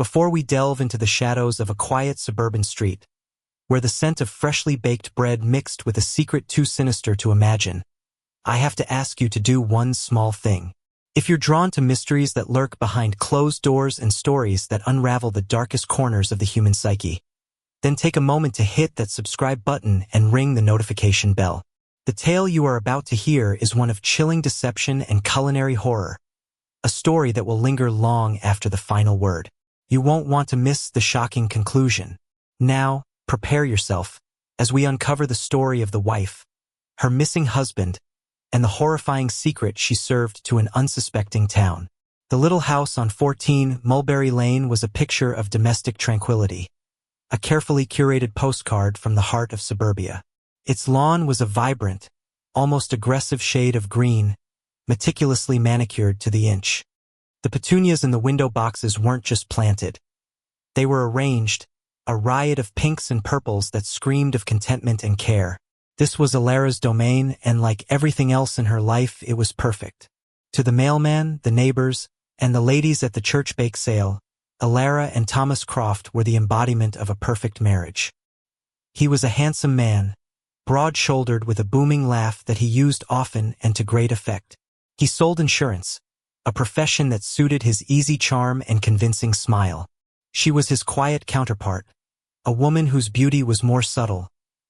Before we delve into the shadows of a quiet suburban street, where the scent of freshly baked bread mixed with a secret too sinister to imagine, I have to ask you to do one small thing. If you're drawn to mysteries that lurk behind closed doors and stories that unravel the darkest corners of the human psyche, then take a moment to hit that subscribe button and ring the notification bell. The tale you are about to hear is one of chilling deception and culinary horror, a story that will linger long after the final word. You won't want to miss the shocking conclusion. Now, prepare yourself as we uncover the story of the wife, her missing husband, and the horrifying secret she served to an unsuspecting town. The little house on 14 Mulberry Lane was a picture of domestic tranquility, a carefully curated postcard from the heart of suburbia. Its lawn was a vibrant, almost aggressive shade of green, meticulously manicured to the inch. The petunias in the window boxes weren't just planted. They were arranged, a riot of pinks and purples that screamed of contentment and care. This was Alara's domain, and like everything else in her life, it was perfect. To the mailman, the neighbors, and the ladies at the church bake sale, Alara and Thomas Croft were the embodiment of a perfect marriage. He was a handsome man, broad-shouldered with a booming laugh that he used often and to great effect. He sold insurance, a profession that suited his easy charm and convincing smile. She was his quiet counterpart, a woman whose beauty was more subtle,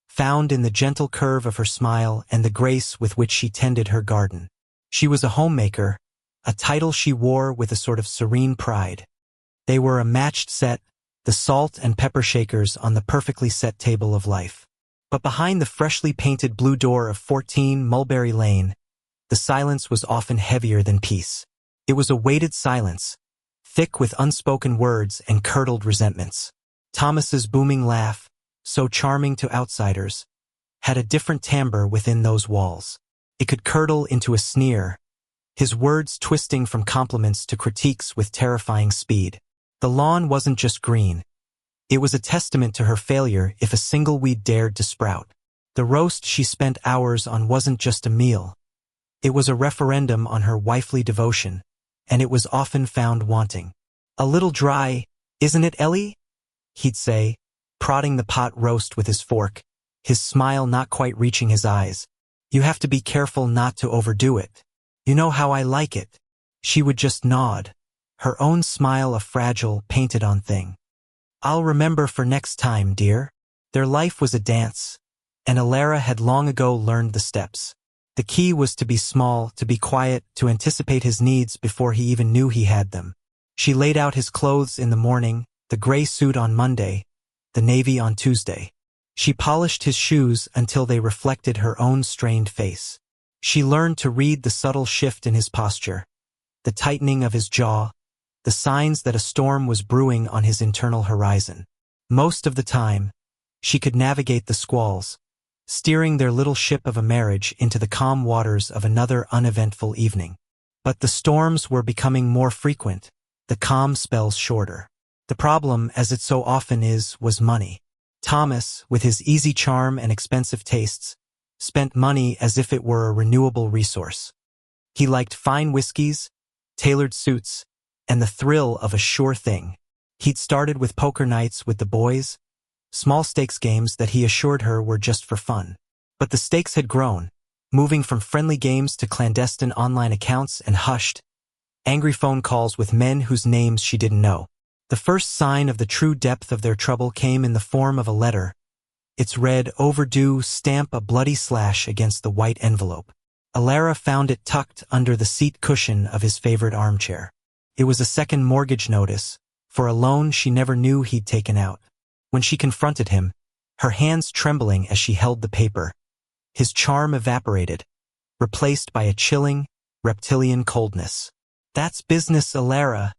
found in the gentle curve of her smile and the grace with which she tended her garden. She was a homemaker, a title she wore with a sort of serene pride. They were a matched set, the salt and pepper shakers on the perfectly set table of life. But behind the freshly painted blue door of 14 Mulberry Lane, the silence was often heavier than peace. It was a weighted silence, thick with unspoken words and curdled resentments. Thomas's booming laugh, so charming to outsiders, had a different timbre within those walls. It could curdle into a sneer, his words twisting from compliments to critiques with terrifying speed. The lawn wasn't just green. It was a testament to her failure if a single weed dared to sprout. The roast she spent hours on wasn't just a meal. It was a referendum on her wifely devotion, and it was often found wanting. "A little dry, isn't it, Ellie?" he'd say, prodding the pot roast with his fork, his smile not quite reaching his eyes. "You have to be careful not to overdo it. You know how I like it." She would just nod, her own smile a fragile, painted-on thing. "I'll remember for next time, dear." Their life was a dance, and Alara had long ago learned the steps. The key was to be small, to be quiet, to anticipate his needs before he even knew he had them. She laid out his clothes in the morning, the gray suit on Monday, the navy on Tuesday. She polished his shoes until they reflected her own strained face. She learned to read the subtle shift in his posture, the tightening of his jaw, the signs that a storm was brewing on his internal horizon. Most of the time, she could navigate the squalls, steering their little ship of a marriage into the calm waters of another uneventful evening. But the storms were becoming more frequent, the calm spells shorter. The problem, as it so often is, was money. Thomas, with his easy charm and expensive tastes, spent money as if it were a renewable resource. He liked fine whiskeys, tailored suits, and the thrill of a sure thing. He'd started with poker nights with the boys, small stakes games that he assured her were just for fun. But the stakes had grown, moving from friendly games to clandestine online accounts and hushed, angry phone calls with men whose names she didn't know. The first sign of the true depth of their trouble came in the form of a letter. Its red, overdue stamp a bloody slash against the white envelope. Alara found it tucked under the seat cushion of his favorite armchair. It was a second mortgage notice, for a loan she never knew he'd taken out. When she confronted him, her hands trembling as she held the paper, his charm evaporated, replaced by a chilling, reptilian coldness. "That's business, Alara,"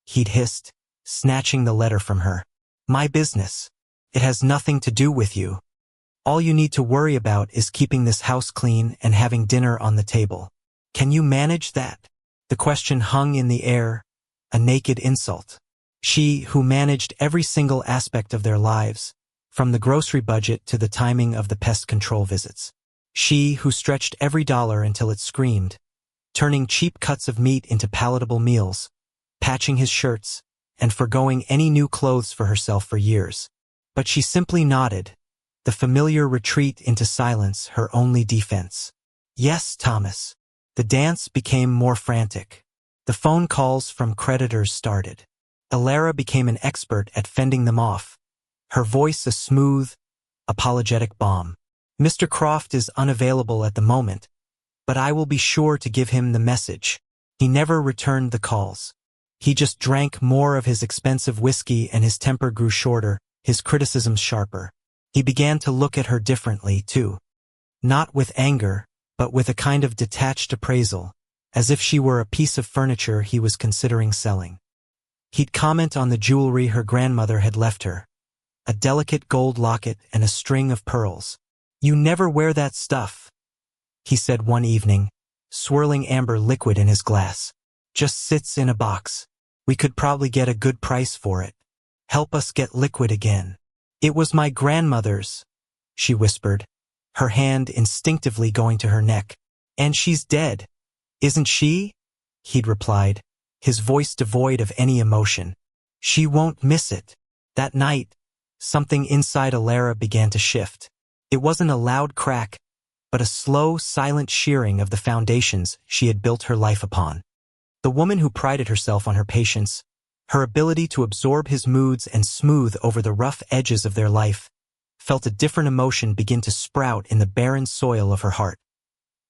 he'd hissed, snatching the letter from her. "My business. It has nothing to do with you. All you need to worry about is keeping this house clean and having dinner on the table. Can you manage that?" The question hung in the air, a naked insult. She, who managed every single aspect of their lives, from the grocery budget to the timing of the pest control visits. She, who stretched every dollar until it screamed, turning cheap cuts of meat into palatable meals, patching his shirts, and forgoing any new clothes for herself for years. But she simply nodded, the familiar retreat into silence her only defense. Yes, Thomas. The dance became more frantic. The phone calls from creditors started. Alara became an expert at fending them off, her voice a smooth, apologetic bomb. Mr. Croft is unavailable at the moment, but I will be sure to give him the message. He never returned the calls. He just drank more of his expensive whiskey and his temper grew shorter, his criticisms sharper. He began to look at her differently, too. Not with anger, but with a kind of detached appraisal, as if she were a piece of furniture he was considering selling. He'd comment on the jewelry her grandmother had left her. A delicate gold locket and a string of pearls. "You never wear that stuff," he said one evening, swirling amber liquid in his glass. "Just sits in a box. We could probably get a good price for it. Help us get liquid again." "It was my grandmother's," she whispered, her hand instinctively going to her neck. "And she's dead, isn't she?" he'd replied, his voice devoid of any emotion. "She won't miss it." That night, something inside Alara began to shift. It wasn't a loud crack, but a slow, silent shearing of the foundations she had built her life upon. The woman who prided herself on her patience, her ability to absorb his moods and smooth over the rough edges of their life, felt a different emotion begin to sprout in the barren soil of her heart.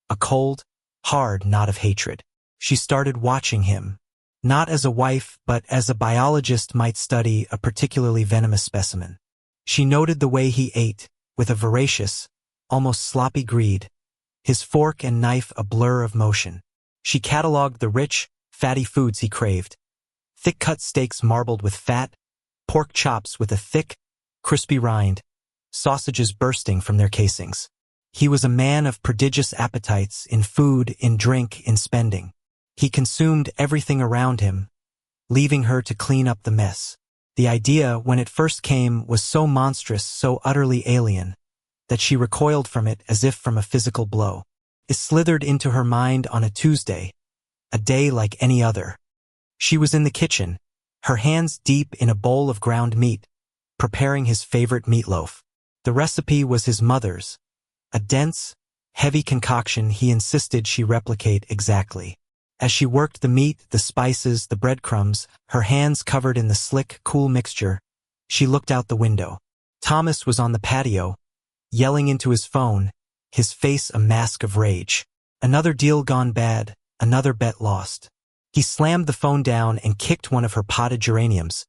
A cold, hard knot of hatred. She started watching him, not as a wife but as a biologist might study a particularly venomous specimen. She noted the way he ate, with a voracious, almost sloppy greed, his fork and knife a blur of motion. She catalogued the rich, fatty foods he craved. Thick-cut steaks marbled with fat, pork chops with a thick, crispy rind, sausages bursting from their casings. He was a man of prodigious appetites in food, in drink, in spending. He consumed everything around him, leaving her to clean up the mess. The idea, when it first came, was so monstrous, so utterly alien, that she recoiled from it as if from a physical blow. It slithered into her mind on a Tuesday, a day like any other. She was in the kitchen, her hands deep in a bowl of ground meat, preparing his favorite meatloaf. The recipe was his mother's, a dense, heavy concoction he insisted she replicate exactly. As she worked the meat, the spices, the breadcrumbs, her hands covered in the slick, cool mixture, she looked out the window. Thomas was on the patio, yelling into his phone, his face a mask of rage. Another deal gone bad, another bet lost. He slammed the phone down and kicked one of her potted geraniums,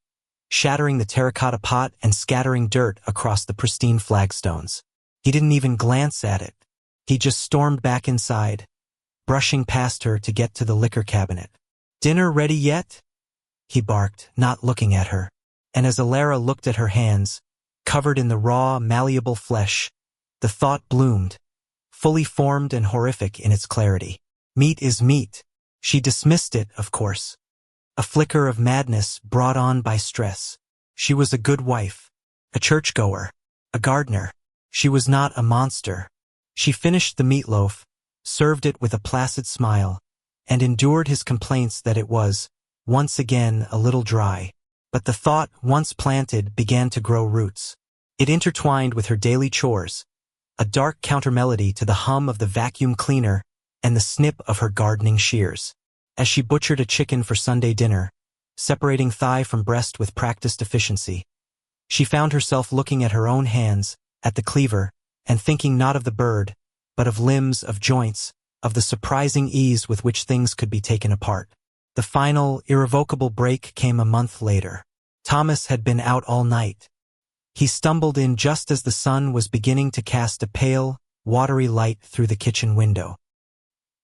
shattering the terracotta pot and scattering dirt across the pristine flagstones. He didn't even glance at it. He just stormed back inside, brushing past her to get to the liquor cabinet. "Dinner ready yet?" he barked, not looking at her. And as Alara looked at her hands, covered in the raw, malleable flesh, the thought bloomed, fully formed and horrific in its clarity. Meat is meat. She dismissed it, of course. A flicker of madness brought on by stress. She was a good wife, a churchgoer, a gardener. She was not a monster. She finished the meatloaf, served it with a placid smile, and endured his complaints that it was, once again, a little dry. But the thought, once planted, began to grow roots. It intertwined with her daily chores, a dark countermelody to the hum of the vacuum cleaner and the snip of her gardening shears. As she butchered a chicken for Sunday dinner, separating thigh from breast with practiced efficiency, she found herself looking at her own hands, at the cleaver, and thinking not of the bird, but of limbs, of joints, of the surprising ease with which things could be taken apart. The final, irrevocable break came a month later. Thomas had been out all night. He stumbled in just as the sun was beginning to cast a pale, watery light through the kitchen window.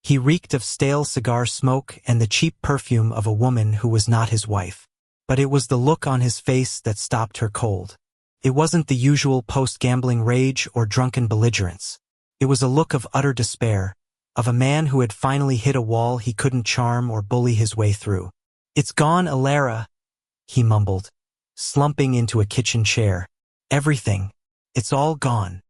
He reeked of stale cigar smoke and the cheap perfume of a woman who was not his wife. But it was the look on his face that stopped her cold. It wasn't the usual post-gambling rage or drunken belligerence. It was a look of utter despair, of a man who had finally hit a wall he couldn't charm or bully his way through. "It's gone, Alara," he mumbled, slumping into a kitchen chair. "Everything. It's all gone."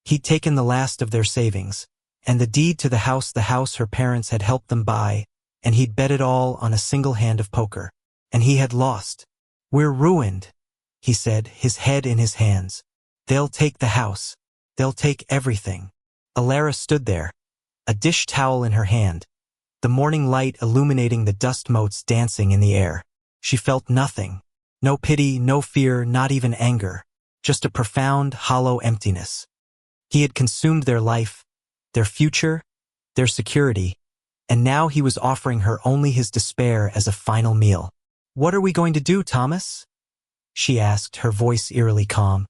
He'd taken the last of their savings, and the deed to the house her parents had helped them buy, and he'd bet it all on a single hand of poker. And he had lost. "We're ruined," he said, his head in his hands. "They'll take the house. They'll take everything." Alara stood there, a dish towel in her hand, the morning light illuminating the dust motes dancing in the air. She felt nothing. No pity, no fear, not even anger. Just a profound, hollow emptiness. He had consumed their life, their future, their security, and now he was offering her only his despair as a final meal. "What are we going to do, Thomas?" she asked, her voice eerily calm.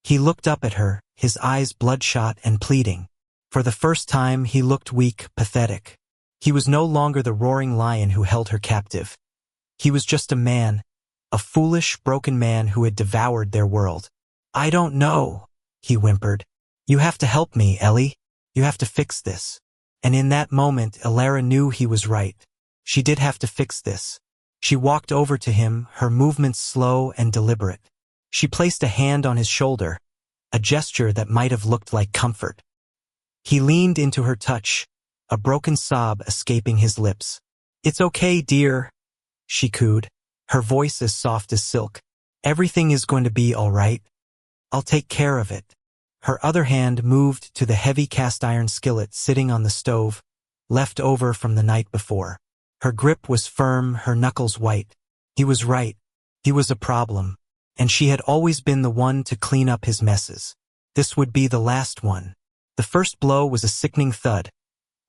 He looked up at her, his eyes bloodshot and pleading. For the first time, he looked weak, pathetic. He was no longer the roaring lion who held her captive. He was just a man, a foolish, broken man who had devoured their world. "I don't know," he whimpered. "You have to help me, Ellie. You have to fix this." And in that moment, Alara knew he was right. She did have to fix this. She walked over to him, her movements slow and deliberate. She placed a hand on his shoulder, a gesture that might have looked like comfort. He leaned into her touch, a broken sob escaping his lips. "It's okay, dear," she cooed, her voice as soft as silk. "Everything is going to be all right. I'll take care of it." Her other hand moved to the heavy cast-iron skillet sitting on the stove, left over from the night before. Her grip was firm, her knuckles white. He was right. He was a problem, and she had always been the one to clean up his messes. This would be the last one. The first blow was a sickening thud,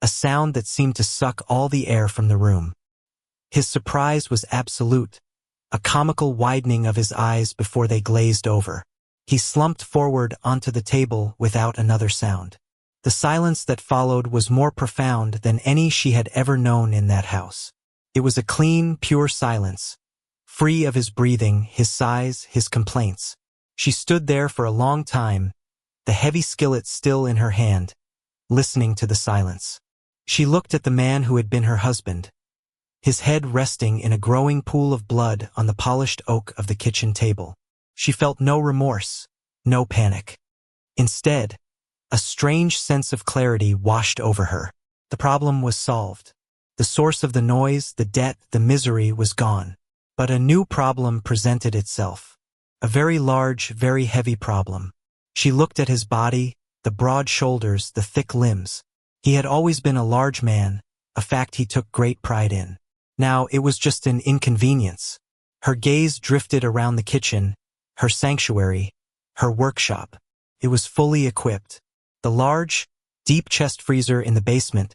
a sound that seemed to suck all the air from the room. His surprise was absolute, a comical widening of his eyes before they glazed over. He slumped forward onto the table without another sound. The silence that followed was more profound than any she had ever known in that house. It was a clean, pure silence, free of his breathing, his sighs, his complaints. She stood there for a long time, the heavy skillet still in her hand, listening to the silence. She looked at the man who had been her husband, his head resting in a growing pool of blood on the polished oak of the kitchen table. She felt no remorse, no panic. Instead, a strange sense of clarity washed over her. The problem was solved. The source of the noise, the debt, the misery was gone. But a new problem presented itself. A very large, very heavy problem. She looked at his body, the broad shoulders, the thick limbs. He had always been a large man, a fact he took great pride in. Now it was just an inconvenience. Her gaze drifted around the kitchen, her sanctuary, her workshop. It was fully equipped. The large, deep chest freezer in the basement,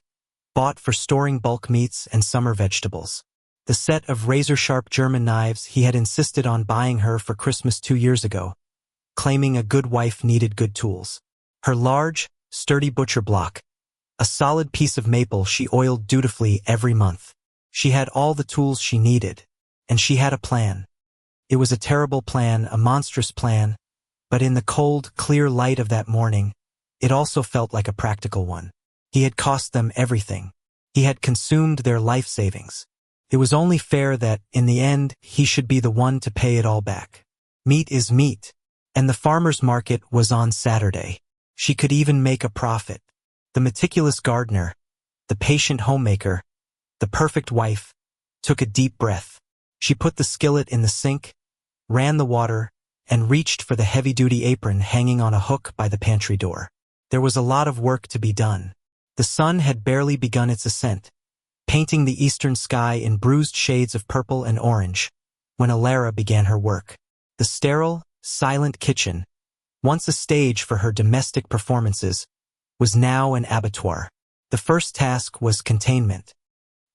bought for storing bulk meats and summer vegetables. The set of razor-sharp German knives he had insisted on buying her for Christmas 2 years ago, claiming a good wife needed good tools. Her large, sturdy butcher block, a solid piece of maple she oiled dutifully every month. She had all the tools she needed, and she had a plan. It was a terrible plan, a monstrous plan, but in the cold, clear light of that morning, it also felt like a practical one. He had cost them everything. He had consumed their life savings. It was only fair that, in the end, he should be the one to pay it all back. Meat is meat, and the farmer's market was on Saturday. She could even make a profit. The meticulous gardener, the patient homemaker, the perfect wife, took a deep breath. She put the skillet in the sink, ran the water, and reached for the heavy-duty apron hanging on a hook by the pantry door. There was a lot of work to be done. The sun had barely begun its ascent, painting the eastern sky in bruised shades of purple and orange, when Alara began her work. The sterile, silent kitchen, once a stage for her domestic performances, was now an abattoir. The first task was containment.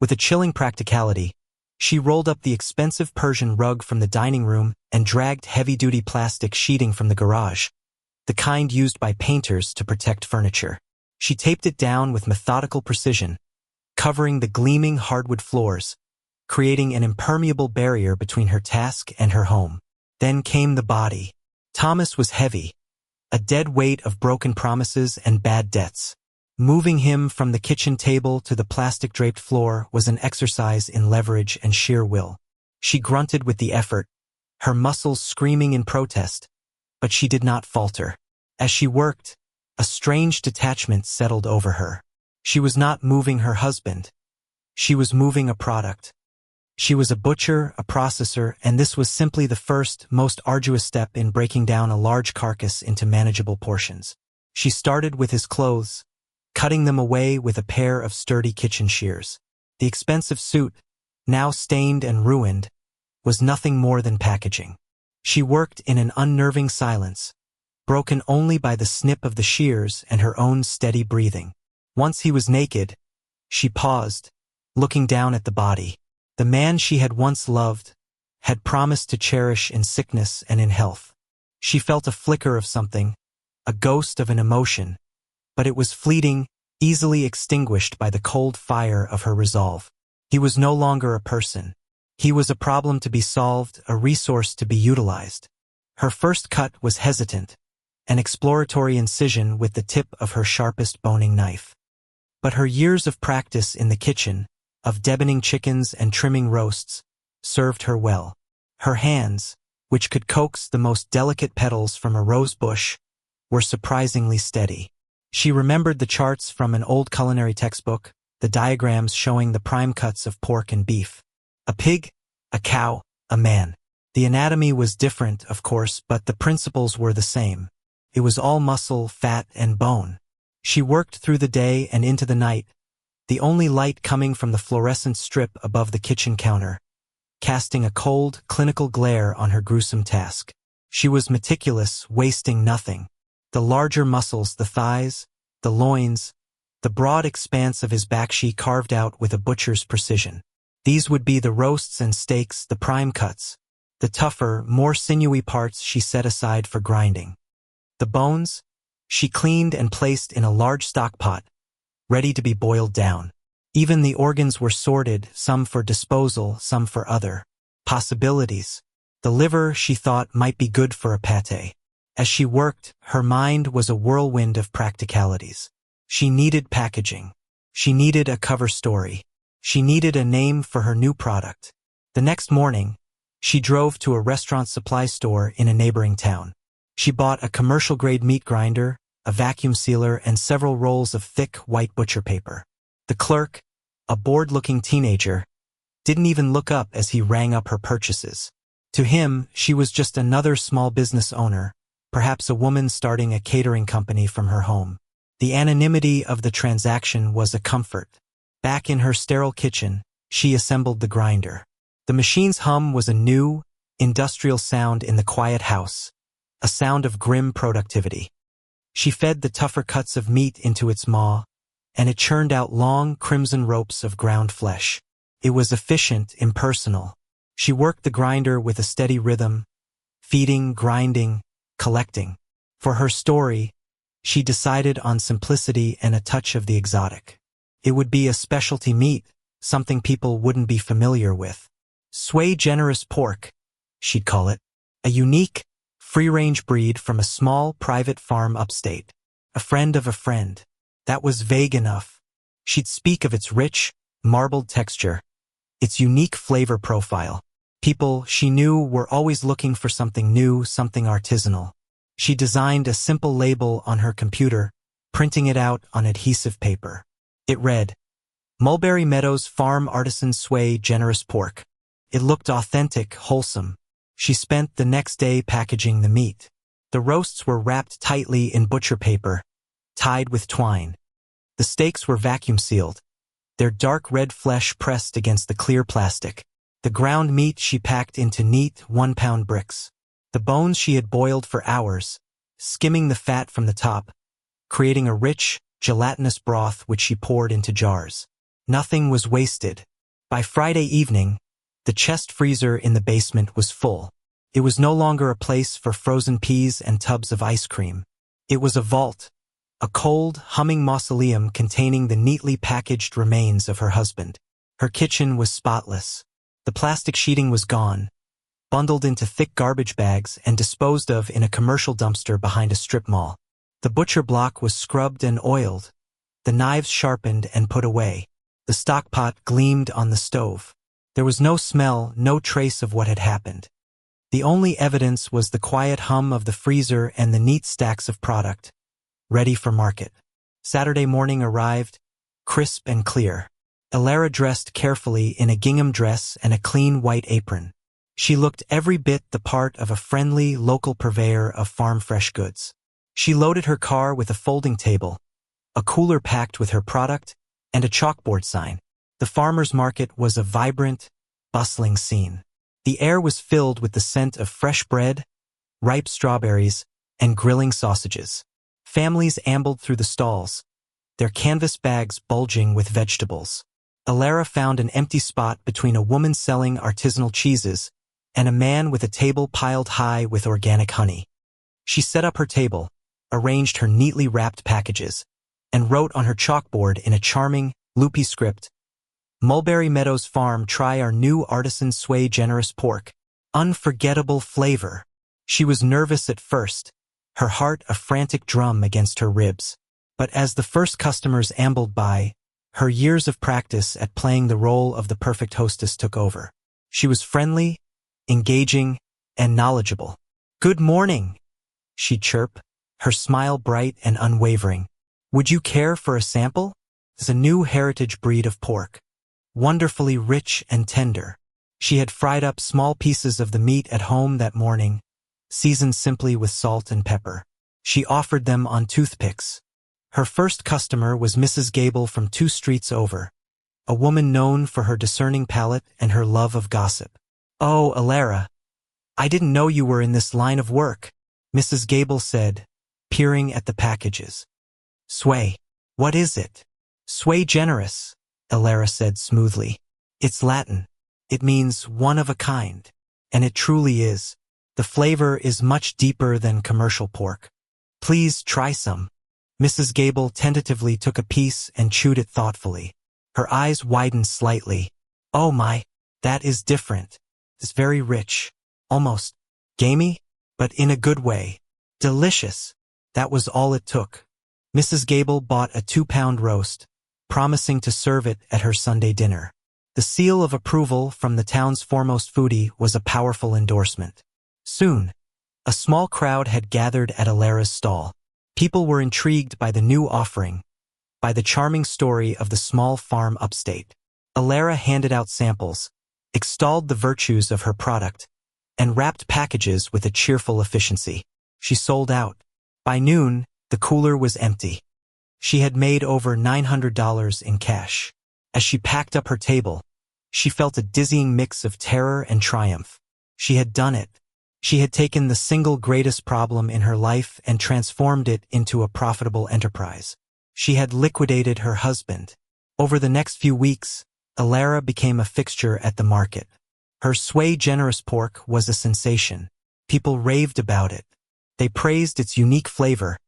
With a chilling practicality, she rolled up the expensive Persian rug from the dining room and dragged heavy-duty plastic sheeting from the garage, the kind used by painters to protect furniture. She taped it down with methodical precision, covering the gleaming hardwood floors, creating an impermeable barrier between her task and her home. Then came the body. Thomas was heavy, a dead weight of broken promises and bad debts. Moving him from the kitchen table to the plastic-draped floor was an exercise in leverage and sheer will. She grunted with the effort, her muscles screaming in protest, but she did not falter. As she worked, a strange detachment settled over her. She was not moving her husband. She was moving a product. She was a butcher, a processor, and this was simply the first, most arduous step in breaking down a large carcass into manageable portions. She started with his clothes, cutting them away with a pair of sturdy kitchen shears. The expensive suit, now stained and ruined, was nothing more than packaging. She worked in an unnerving silence, broken only by the snip of the shears and her own steady breathing. Once he was naked, she paused, looking down at the body. The man she had once loved, had promised to cherish in sickness and in health. She felt a flicker of something, a ghost of an emotion, but it was fleeting, easily extinguished by the cold fire of her resolve. He was no longer a person. He was a problem to be solved, a resource to be utilized. Her first cut was hesitant, an exploratory incision with the tip of her sharpest boning knife. But her years of practice in the kitchen, of deboning chickens and trimming roasts, served her well. Her hands, which could coax the most delicate petals from a rose bush, were surprisingly steady. She remembered the charts from an old culinary textbook, the diagrams showing the prime cuts of pork and beef. A pig, a cow, a man. The anatomy was different, of course, but the principles were the same. It was all muscle, fat, and bone. She worked through the day and into the night, the only light coming from the fluorescent strip above the kitchen counter, casting a cold, clinical glare on her gruesome task. She was meticulous, wasting nothing. The larger muscles, the thighs, the loins, the broad expanse of his back she carved out with a butcher's precision. These would be the roasts and steaks, the prime cuts. The tougher, more sinewy parts she set aside for grinding. The bones, she cleaned and placed in a large stock pot, ready to be boiled down. Even the organs were sorted, some for disposal, some for other possibilities. The liver, she thought, might be good for a pâté. As she worked, her mind was a whirlwind of practicalities. She needed packaging. She needed a cover story. She needed a name for her new product. The next morning, she drove to a restaurant supply store in a neighboring town. She bought a commercial-grade meat grinder, a vacuum sealer, and several rolls of thick, white butcher paper. The clerk, a bored-looking teenager, didn't even look up as he rang up her purchases. To him, she was just another small business owner, perhaps a woman starting a catering company from her home. The anonymity of the transaction was a comfort. Back in her sterile kitchen, she assembled the grinder. The machine's hum was a new, industrial sound in the quiet house, a sound of grim productivity. She fed the tougher cuts of meat into its maw, and it churned out long, crimson ropes of ground flesh. It was efficient, impersonal. She worked the grinder with a steady rhythm, feeding, grinding, collecting. For her story, she decided on simplicity and a touch of the exotic. It would be a specialty meat, something people wouldn't be familiar with. Sui generis pork, she'd call it. A unique, free-range breed from a small, private farm upstate. A friend of a friend. That was vague enough. She'd speak of its rich, marbled texture, its unique flavor profile. People she knew were always looking for something new, something artisanal. She designed a simple label on her computer, printing it out on adhesive paper. It read, Mulberry Meadows Farm Artisan Sui Generous Pork. It looked authentic, wholesome. She spent the next day packaging the meat. The roasts were wrapped tightly in butcher paper, tied with twine. The steaks were vacuum sealed, their dark red flesh pressed against the clear plastic. The ground meat she packed into neat 1-pound bricks. The bones she had boiled for hours, skimming the fat from the top, creating a rich, gelatinous broth which she poured into jars. Nothing was wasted. By Friday evening, the chest freezer in the basement was full. It was no longer a place for frozen peas and tubs of ice cream. It was a vault, a cold, humming mausoleum containing the neatly packaged remains of her husband. Her kitchen was spotless. The plastic sheeting was gone, bundled into thick garbage bags and disposed of in a commercial dumpster behind a strip mall. The butcher block was scrubbed and oiled, the knives sharpened and put away. The stock pot gleamed on the stove. There was no smell, no trace of what had happened. The only evidence was the quiet hum of the freezer and the neat stacks of product, ready for market. Saturday morning arrived, crisp and clear. Alara dressed carefully in a gingham dress and a clean white apron. She looked every bit the part of a friendly, local purveyor of farm-fresh goods. She loaded her car with a folding table, a cooler packed with her product, and a chalkboard sign. The farmer's market was a vibrant, bustling scene. The air was filled with the scent of fresh bread, ripe strawberries, and grilling sausages. Families ambled through the stalls, their canvas bags bulging with vegetables. Alara found an empty spot between a woman selling artisanal cheeses and a man with a table piled high with organic honey. She set up her table, arranged her neatly wrapped packages, and wrote on her chalkboard in a charming, loopy script, "Mulberry Meadows Farm, try our new artisan Sway Generous pork. Unforgettable flavor." She was nervous at first, her heart a frantic drum against her ribs. But as the first customers ambled by, her years of practice at playing the role of the perfect hostess took over. She was friendly, engaging, and knowledgeable. "Good morning," she'd chirp, her smile bright and unwavering. "Would you care for a sample? It's a new heritage breed of pork. Wonderfully rich and tender." She had fried up small pieces of the meat at home that morning, seasoned simply with salt and pepper. She offered them on toothpicks. Her first customer was Mrs. Gable from 2 streets over, a woman known for her discerning palate and her love of gossip. "Oh, Alara, I didn't know you were in this line of work," Mrs. Gable said, peering at the packages. "Sway. What is it?" "Sway Generous," Alara said smoothly. "It's Latin. It means one of a kind. And it truly is. The flavor is much deeper than commercial pork. Please try some." Mrs. Gable tentatively took a piece and chewed it thoughtfully. Her eyes widened slightly. "Oh my, that is different. It's very rich. Almost gamey, but in a good way. Delicious." That was all it took. Mrs. Gable bought a 2-pound roast, promising to serve it at her Sunday dinner. The seal of approval from the town's foremost foodie was a powerful endorsement. Soon, a small crowd had gathered at Alara's stall. People were intrigued by the new offering, by the charming story of the small farm upstate. Alara handed out samples, extolled the virtues of her product, and wrapped packages with a cheerful efficiency. She sold out. By noon, the cooler was empty. She had made over $900 in cash. As she packed up her table, she felt a dizzying mix of terror and triumph. She had done it. She had taken the single greatest problem in her life and transformed it into a profitable enterprise. She had liquidated her husband. Over the next few weeks, Alara became a fixture at the market. Her Sway Generous pork was a sensation. People raved about it. They praised its unique flavor,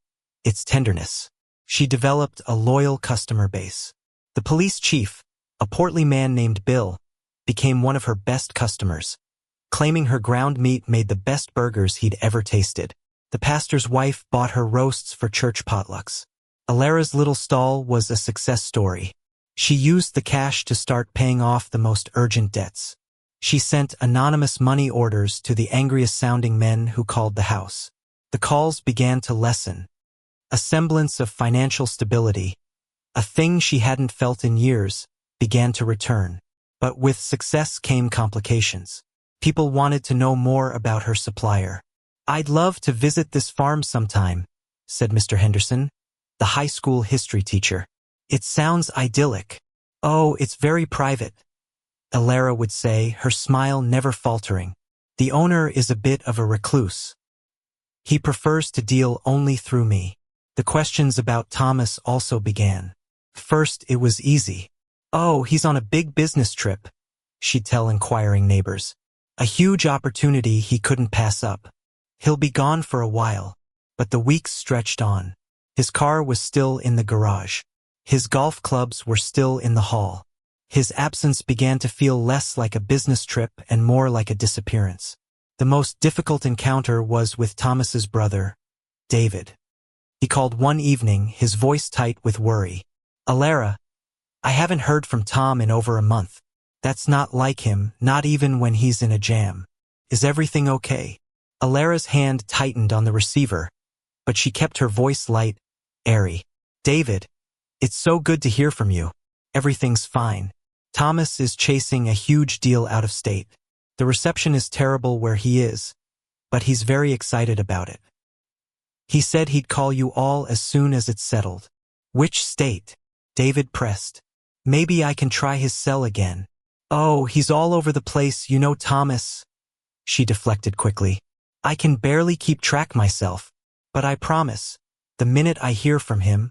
its tenderness. She developed a loyal customer base. The police chief, a portly man named Bill, became one of her best customers, claiming her ground meat made the best burgers he'd ever tasted. The pastor's wife bought her roasts for church potlucks. Alara's little stall was a success story. She used the cash to start paying off the most urgent debts. She sent anonymous money orders to the angriest-sounding men who called the house. The calls began to lessen. A semblance of financial stability, a thing she hadn't felt in years, began to return. But with success came complications. People wanted to know more about her supplier. "I'd love to visit this farm sometime," said Mr. Henderson, the high school history teacher. "It sounds idyllic." "Oh, it's very private," Alara would say, her smile never faltering. "The owner is a bit of a recluse. He prefers to deal only through me." The questions about Thomas also began. First, it was easy. "Oh, he's on a big business trip," she'd tell inquiring neighbors. "A huge opportunity he couldn't pass up. He'll be gone for a while." But the weeks stretched on. His car was still in the garage. His golf clubs were still in the hall. His absence began to feel less like a business trip and more like a disappearance. The most difficult encounter was with Thomas's brother, David. He called one evening, his voice tight with worry. "Alara, I haven't heard from Tom in over a month. That's not like him, not even when he's in a jam. Is everything okay?" Alara's hand tightened on the receiver, but she kept her voice light, airy. "David, it's so good to hear from you. Everything's fine. Thomas is chasing a huge deal out of state. The reception is terrible where he is, but he's very excited about it. He said he'd call you all as soon as it's settled. Which state? David pressed. Maybe I can try his cell again. Oh, he's all over the place, you know, Thomas. She deflected quickly. I can barely keep track myself, but I promise, the minute I hear from him,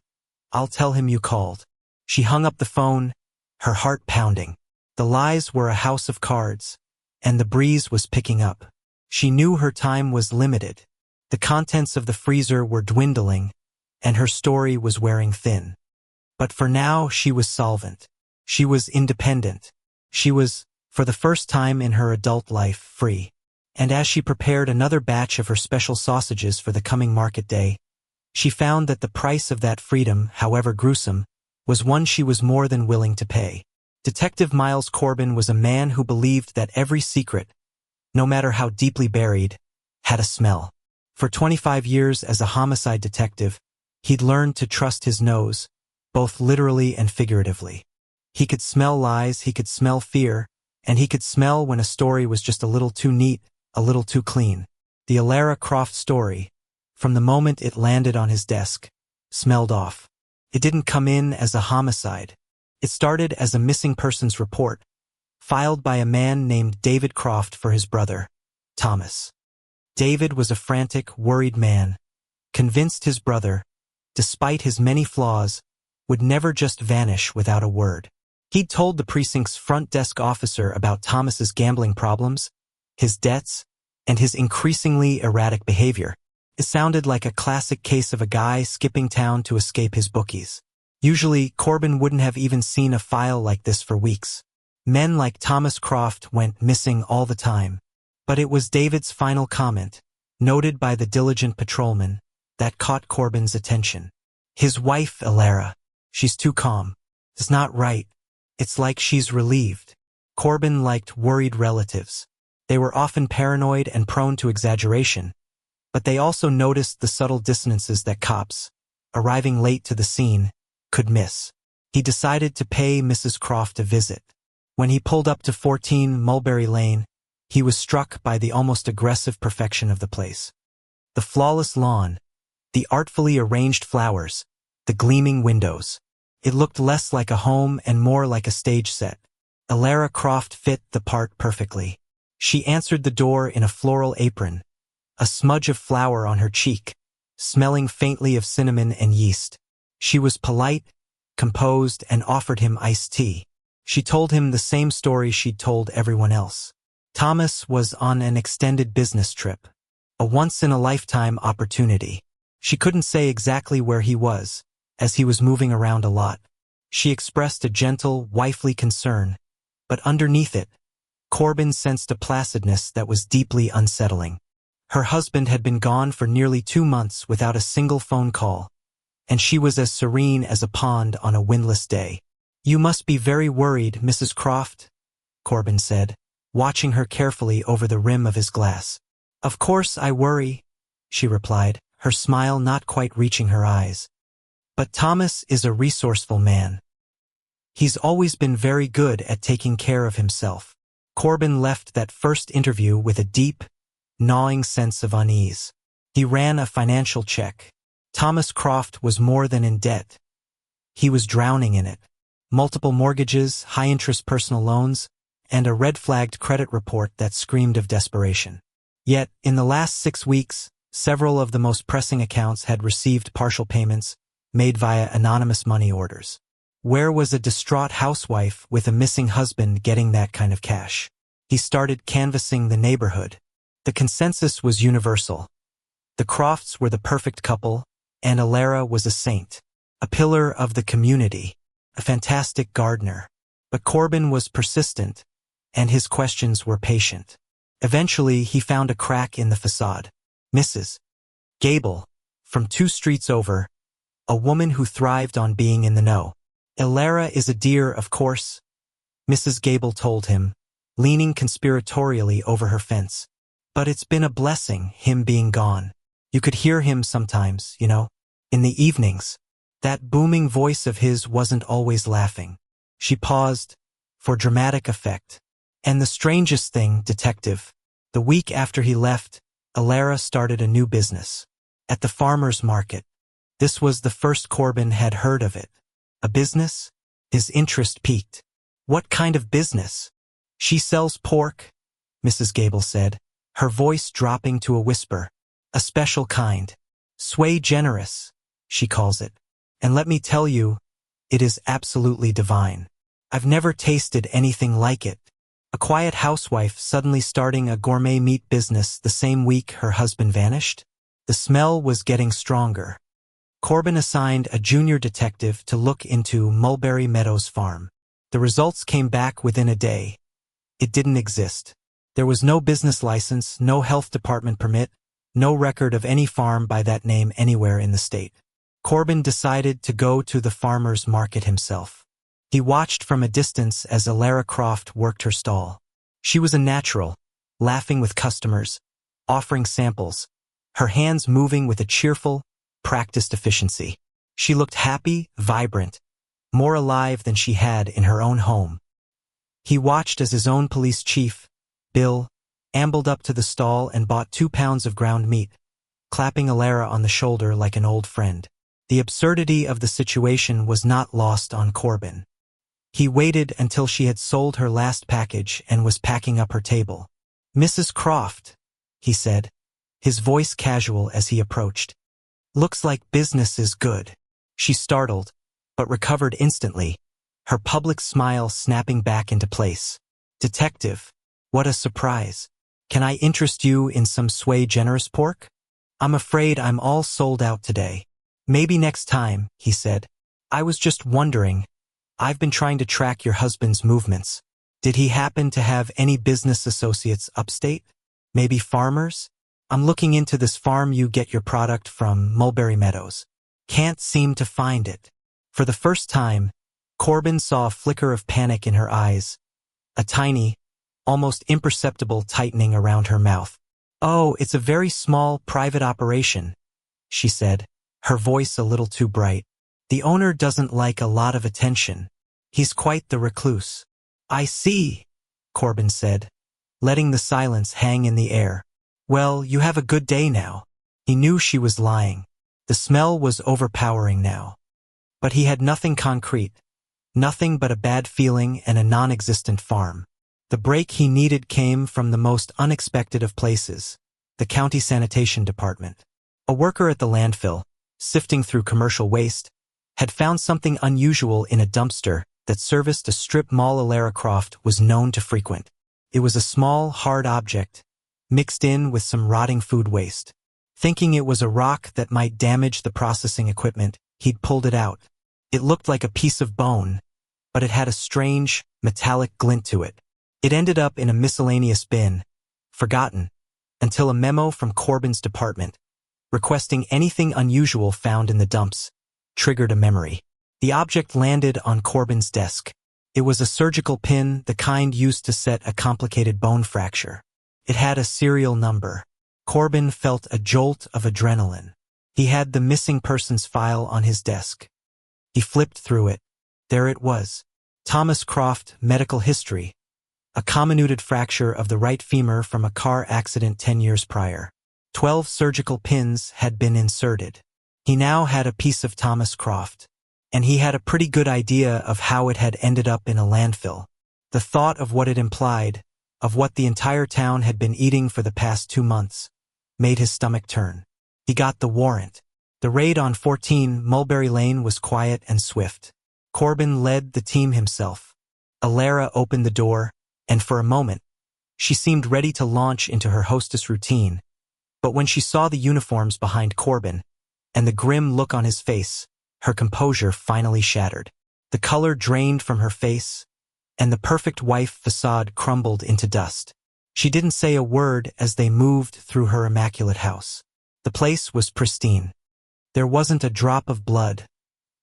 I'll tell him you called. She hung up the phone, her heart pounding. The lies were a house of cards, and the breeze was picking up. She knew her time was limited. The contents of the freezer were dwindling, and her story was wearing thin. But for now, she was solvent. She was independent. She was, for the first time in her adult life, free. And as she prepared another batch of her special sausages for the coming market day, she found that the price of that freedom, however gruesome, was one she was more than willing to pay. Detective Miles Corbin was a man who believed that every secret, no matter how deeply buried, had a smell. For 25 years as a homicide detective, he'd learned to trust his nose, both literally and figuratively. He could smell lies, he could smell fear, and he could smell when a story was just a little too neat, a little too clean. The Alara Croft story, from the moment it landed on his desk, smelled off. It didn't come in as a homicide. It started as a missing persons report, filed by a man named David Croft for his brother, Thomas. David was a frantic, worried man, convinced his brother, despite his many flaws, would never just vanish without a word. He'd told the precinct's front desk officer about Thomas's gambling problems, his debts, and his increasingly erratic behavior. It sounded like a classic case of a guy skipping town to escape his bookies. Usually, Corbin wouldn't have even seen a file like this for weeks. Men like Thomas Croft went missing all the time. But it was David's final comment, noted by the diligent patrolman, that caught Corbin's attention. His wife, Alara. She's too calm. It's not right. It's like she's relieved. Corbin liked worried relatives. They were often paranoid and prone to exaggeration, but they also noticed the subtle dissonances that cops, arriving late to the scene, could miss. He decided to pay Mrs. Croft a visit. When he pulled up to 14 Mulberry Lane, he was struck by the almost aggressive perfection of the place. The flawless lawn, the artfully arranged flowers, the gleaming windows. It looked less like a home and more like a stage set. Alara Croft fit the part perfectly. She answered the door in a floral apron, a smudge of flour on her cheek, smelling faintly of cinnamon and yeast. She was polite, composed, and offered him iced tea. She told him the same story she'd told everyone else. Thomas was on an extended business trip, a once-in-a-lifetime opportunity. She couldn't say exactly where he was, as he was moving around a lot. She expressed a gentle, wifely concern, but underneath it, Corbin sensed a placidness that was deeply unsettling. Her husband had been gone for nearly 2 months without a single phone call, and she was as serene as a pond on a windless day. "You must be very worried, Mrs. Croft," Corbin said, watching her carefully over the rim of his glass. "Of course I worry," she replied, her smile not quite reaching her eyes. "But Thomas is a resourceful man. He's always been very good at taking care of himself." Corbin left that first interview with a deep, gnawing sense of unease. He ran a financial check. Thomas Croft was more than in debt. He was drowning in it. Multiple mortgages, high-interest personal loans, and a red-flagged credit report that screamed of desperation. Yet, in the last 6 weeks, several of the most pressing accounts had received partial payments made via anonymous money orders. Where was a distraught housewife with a missing husband getting that kind of cash? He started canvassing the neighborhood. The consensus was universal. The Crofts were the perfect couple, and Alara was a saint, a pillar of the community, a fantastic gardener. But Corbin was persistent, and his questions were patient. Eventually, he found a crack in the facade. Mrs. Gable, from 2 streets over, a woman who thrived on being in the know. "Alara is a dear, of course," Mrs. Gable told him, leaning conspiratorially over her fence. "But it's been a blessing, him being gone. You could hear him sometimes, you know, in the evenings. That booming voice of his wasn't always laughing." She paused, for dramatic effect. And the strangest thing, detective, the week after he left, Alara started a new business. At the farmer's market. This was the first Corbin had heard of it. A business? His interest piqued. What kind of business? She sells pork, Mrs. Gable said, her voice dropping to a whisper. A special kind. Sui generis, she calls it. And let me tell you, it is absolutely divine. I've never tasted anything like it. A quiet housewife suddenly starting a gourmet meat business the same week her husband vanished? The smell was getting stronger. Corbin assigned a junior detective to look into Mulberry Meadows farm. The results came back within a day. It didn't exist. There was no business license, no health department permit, no record of any farm by that name anywhere in the state. Corbin decided to go to the farmer's market himself. He watched from a distance as Alara Croft worked her stall. She was a natural, laughing with customers, offering samples, her hands moving with a cheerful, practiced efficiency. She looked happy, vibrant, more alive than she had in her own home. He watched as his own police chief, Bill, ambled up to the stall and bought 2 pounds of ground meat, clapping Alara on the shoulder like an old friend. The absurdity of the situation was not lost on Corbin. He waited until she had sold her last package and was packing up her table. "Mrs. Croft," he said, his voice casual as he approached. "Looks like business is good." She startled, but recovered instantly, her public smile snapping back into place. "Detective, what a surprise. Can I interest you in some sui generis pork? I'm afraid I'm all sold out today." "Maybe next time," he said. "I was just wondering. I've been trying to track your husband's movements. Did he happen to have any business associates upstate? Maybe farmers? I'm looking into this farm you get your product from, Mulberry Meadows. Can't seem to find it." For the first time, Corbin saw a flicker of panic in her eyes, a tiny, almost imperceptible tightening around her mouth. "Oh, it's a very small, private operation," she said, her voice a little too bright. "The owner doesn't like a lot of attention. He's quite the recluse." "I see," Corbin said, letting the silence hang in the air. "Well, you have a good day now." He knew she was lying. The smell was overpowering now. But he had nothing concrete, nothing but a bad feeling and a non-existent farm. The break he needed came from the most unexpected of places, the county sanitation department. A worker at the landfill, sifting through commercial waste, had found something unusual in a dumpster that serviced a strip mall Alara Croft was known to frequent. It was a small, hard object, mixed in with some rotting food waste. Thinking it was a rock that might damage the processing equipment, he'd pulled it out. It looked like a piece of bone, but it had a strange, metallic glint to it. It ended up in a miscellaneous bin, forgotten, until a memo from Corbin's department, requesting anything unusual found in the dumps, triggered a memory. The object landed on Corbin's desk. It was a surgical pin, the kind used to set a complicated bone fracture. It had a serial number. Corbin felt a jolt of adrenaline. He had the missing persons file on his desk. He flipped through it. There it was. Thomas Croft, medical history. A comminuted fracture of the right femur from a car accident 10 years prior. 12 surgical pins had been inserted. He now had a piece of Thomas Croft. And he had a pretty good idea of how it had ended up in a landfill. The thought of what it implied, of what the entire town had been eating for the past 2 months, made his stomach turn. He got the warrant. The raid on 14 Mulberry Lane was quiet and swift. Corbin led the team himself. Alara opened the door, and for a moment, she seemed ready to launch into her hostess routine. But when she saw the uniforms behind Corbin, and the grim look on his face, her composure finally shattered. The color drained from her face, and the perfect wife facade crumbled into dust. She didn't say a word as they moved through her immaculate house. The place was pristine. There wasn't a drop of blood,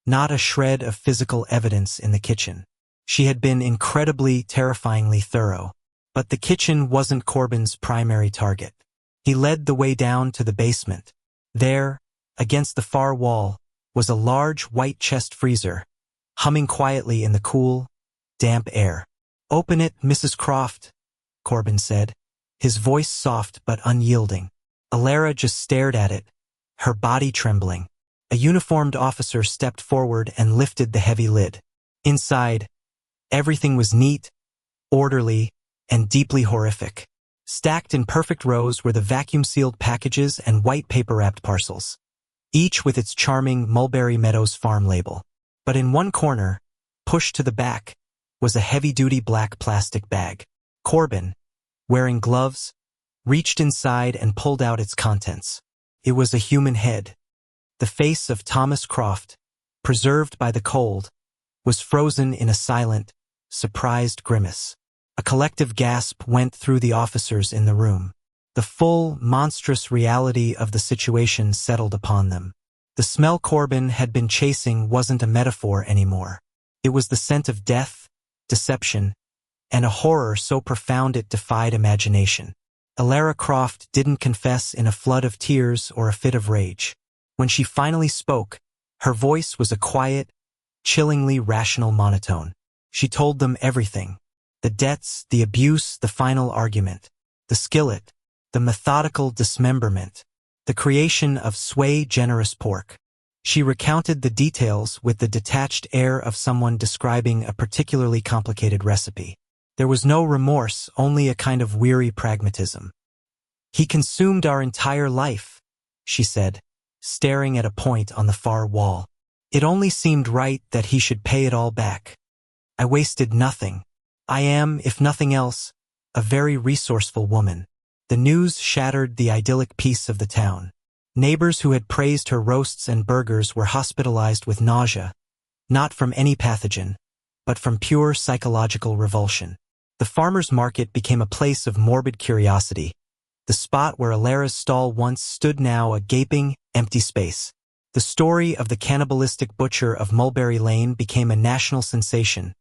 not a shred of physical evidence in the kitchen. She had been incredibly, terrifyingly thorough. But the kitchen wasn't Corbin's primary target. He led the way down to the basement. There, against the far wall, was a large white chest freezer, humming quietly in the cool, damp air. "Open it, Mrs. Croft," Corbin said, his voice soft but unyielding. Alara just stared at it, her body trembling. A uniformed officer stepped forward and lifted the heavy lid. Inside, everything was neat, orderly, and deeply horrific. Stacked in perfect rows were the vacuum-sealed packages and white paper-wrapped parcels, each with its charming Mulberry Meadows farm label. But in one corner, pushed to the back, was a heavy-duty black plastic bag. Corbin, wearing gloves, reached inside and pulled out its contents. It was a human head. The face of Thomas Croft, preserved by the cold, was frozen in a silent, surprised grimace. A collective gasp went through the officers in the room. The full, monstrous reality of the situation settled upon them. The smell Corbin had been chasing wasn't a metaphor anymore. It was the scent of death, deception, and a horror so profound it defied imagination. Alara Croft didn't confess in a flood of tears or a fit of rage. When she finally spoke, her voice was a quiet, chillingly rational monotone. She told them everything. The debts, the abuse, the final argument, the skillet, the methodical dismemberment, the creation of sui generis pork. She recounted the details with the detached air of someone describing a particularly complicated recipe. There was no remorse, only a kind of weary pragmatism. "He consumed our entire life," she said, staring at a point on the far wall. "It only seemed right that he should pay it all back. I wasted nothing. I am, if nothing else, a very resourceful woman." The news shattered the idyllic peace of the town. Neighbors who had praised her roasts and burgers were hospitalized with nausea, not from any pathogen, but from pure psychological revulsion. The farmer's market became a place of morbid curiosity. The spot where Alara's stall once stood now a gaping, empty space. The story of the cannibalistic butcher of Mulberry Lane became a national sensation,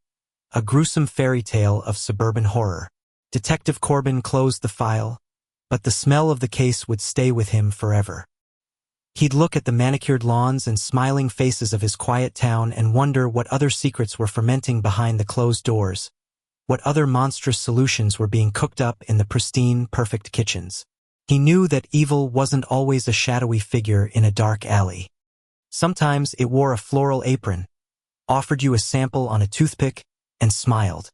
a gruesome fairy tale of suburban horror. Detective Corbin closed the file, but the smell of the case would stay with him forever. He'd look at the manicured lawns and smiling faces of his quiet town and wonder what other secrets were fermenting behind the closed doors, what other monstrous solutions were being cooked up in the pristine, perfect kitchens. He knew that evil wasn't always a shadowy figure in a dark alley. Sometimes it wore a floral apron, offered you a sample on a toothpick, and smiled.